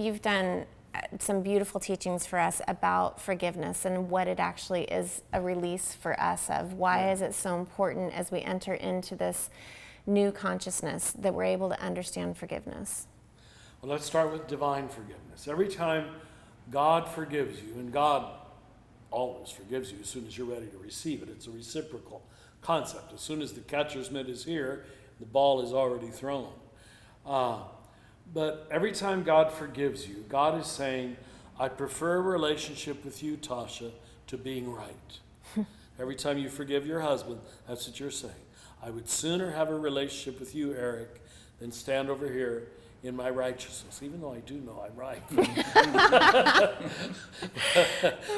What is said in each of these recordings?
you've done some beautiful teachings for us about forgiveness and what it actually is a release for us of. Why is it so important as we enter into this new consciousness that we're able to understand forgiveness? Well, let's start with divine forgiveness. Every time God forgives you, and God always forgives you as soon as you're ready to receive it. It's a reciprocal concept. As soon as the catcher's mitt is here, the ball is already thrown. But every time God forgives you, God is saying, I prefer a relationship with you, Tasha, to being right. Every time you forgive your husband, that's what you're saying. I would sooner have a relationship with you, Erik, than stand over here in my righteousness, even though I do know I'm right.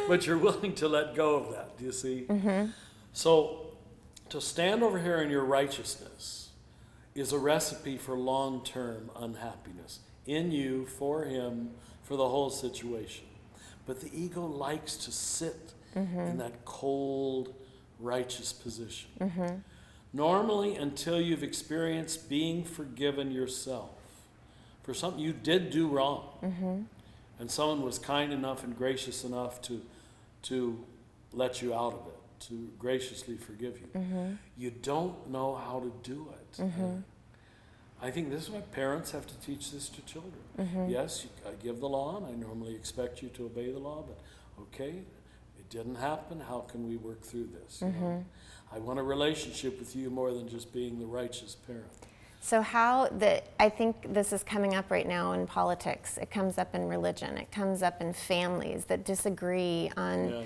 But you're willing to let go of that, do you see? Mm-hmm. So to stand over here in your righteousness is a recipe for long-term unhappiness in you, for him, for the whole situation. But the ego likes to sit in that cold, righteous position. Mm-hmm. Normally, until you've experienced being forgiven yourself for something you did do wrong, and someone was kind enough and gracious enough to let you out of it, to graciously forgive you. You don't know how to do it. I think this is why parents have to teach this to children. Yes, I give the law, and I normally expect you to obey the law, but okay, it didn't happen. How can we work through this? You know? I want a relationship with you more than just being the righteous parent. So I think this is coming up right now in politics. It comes up in religion. It comes up in families that disagree on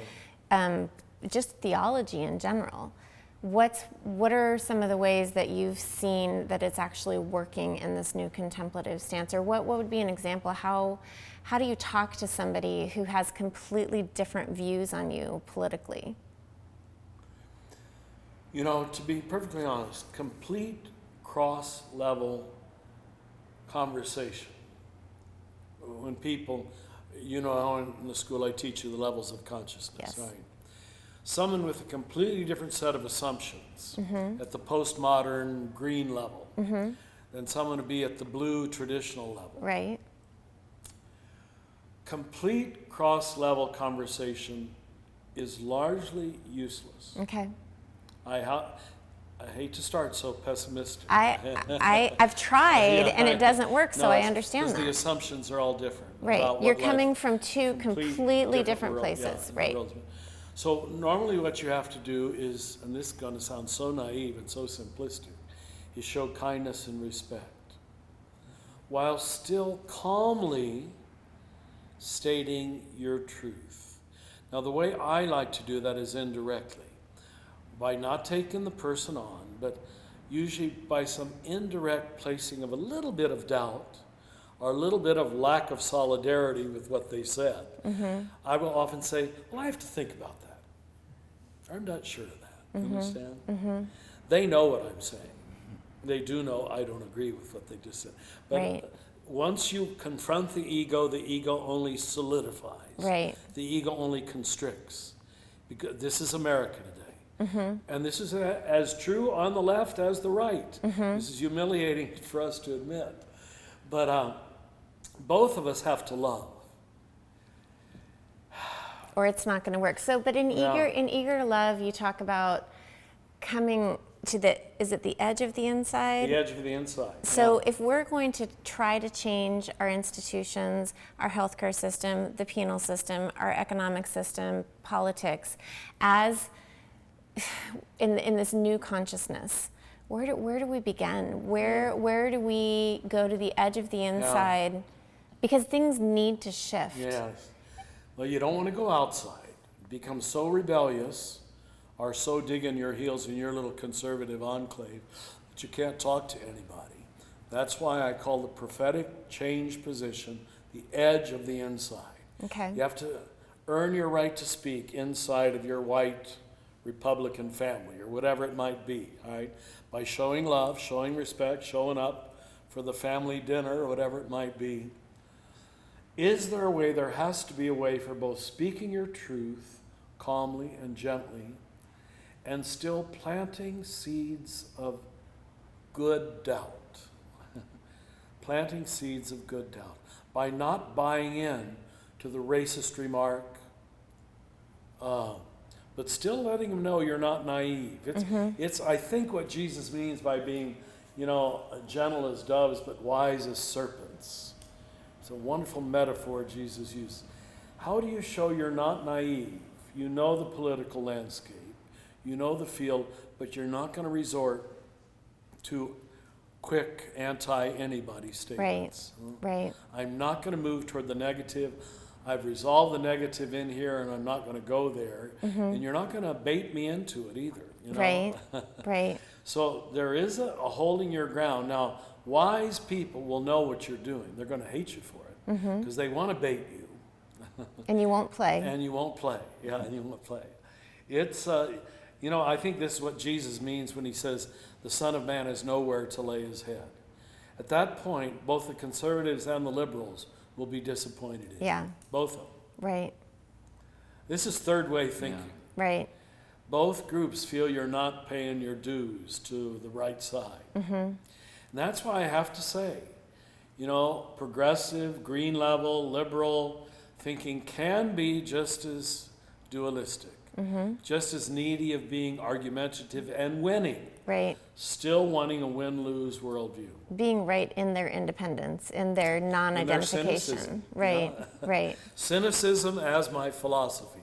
just theology in general. What are some of the ways that you've seen that it's actually working in this new contemplative stance? Or what would be an example? How do you talk to somebody who has completely different views on you politically? You know, to be perfectly honest, complete cross-level conversation. When people, you know how in the school I teach you the levels of consciousness, right? Someone with a completely different set of assumptions at the postmodern green level than someone to be at the blue traditional level. Right. Complete cross-level conversation is largely useless. Okay. I hate to start so pessimistic. I've tried and it doesn't work, so I understand that. Because the assumptions are all different. Right. You're coming from two completely different places. Right. So normally what you have to do is, and this is going to sound so naive and so simplistic, is show kindness and respect while still calmly stating your truth. Now the way I like to do that is indirectly, by not taking the person on, but usually by some indirect placing of a little bit of doubt or a little bit of lack of solidarity with what they said. I will often say, well, I have to think about that. I'm not sure of that. You understand? They know what I'm saying. They do know I don't agree with what they just said. But once you confront the ego only solidifies. Right. The ego only constricts. Because this is America today. And this is as true on the left as the right. This is humiliating for us to admit. But both of us have to love. Or it's not going to work. So, but in eager to love, you talk about coming to is it the edge of the inside? The edge of the inside. So if we're going to try to change our institutions, our healthcare system, the penal system, our economic system, politics, as in this new consciousness, where do we begin? Where do we go to the edge of the inside? Because things need to shift. Yes. Well, you don't want to go outside, become so rebellious or so dig in your heels in your little conservative enclave that you can't talk to anybody. That's why I call the prophetic change position the edge of the inside. Okay. You have to earn your right to speak inside of your white Republican family or whatever it might be, all right? By showing love, showing respect, showing up for the family dinner or whatever it might be. Is there a way? There has to be a way for both speaking your truth calmly and gently and still planting seeds of good doubt. Planting seeds of good doubt. by not buying in to the racist remark, but still letting them know you're not naive. It's I think what Jesus means by being, gentle as doves but wise as serpents. It's a wonderful metaphor Jesus used. How do you show you're not naive? You know the political landscape, you know the field, but you're not going to resort to quick anti-anybody statements. Right. I'm not going to move toward the negative. I've resolved the negative in here, and I'm not going to go there. And you're not going to bait me into it either. Right. So there is a holding your ground. Now, wise people will know what you're doing. They're going to hate you for it because they want to bait you. And you won't play. And you won't play. Yeah, and you won't play. It's, I think this is what Jesus means when he says, the Son of Man has nowhere to lay his head. At that point, both the conservatives and the liberals will be disappointed in you. Both of them. Right. This is third way thinking. Right. Both groups feel you're not paying your dues to the right side. And that's why I have to say, progressive, green level, liberal thinking can be just as dualistic, just as needy of being argumentative and winning. Right. Still wanting a win-lose worldview. Being right in their independence, in their non-identification. cynicism, Right. Right. Cynicism as my philosophy.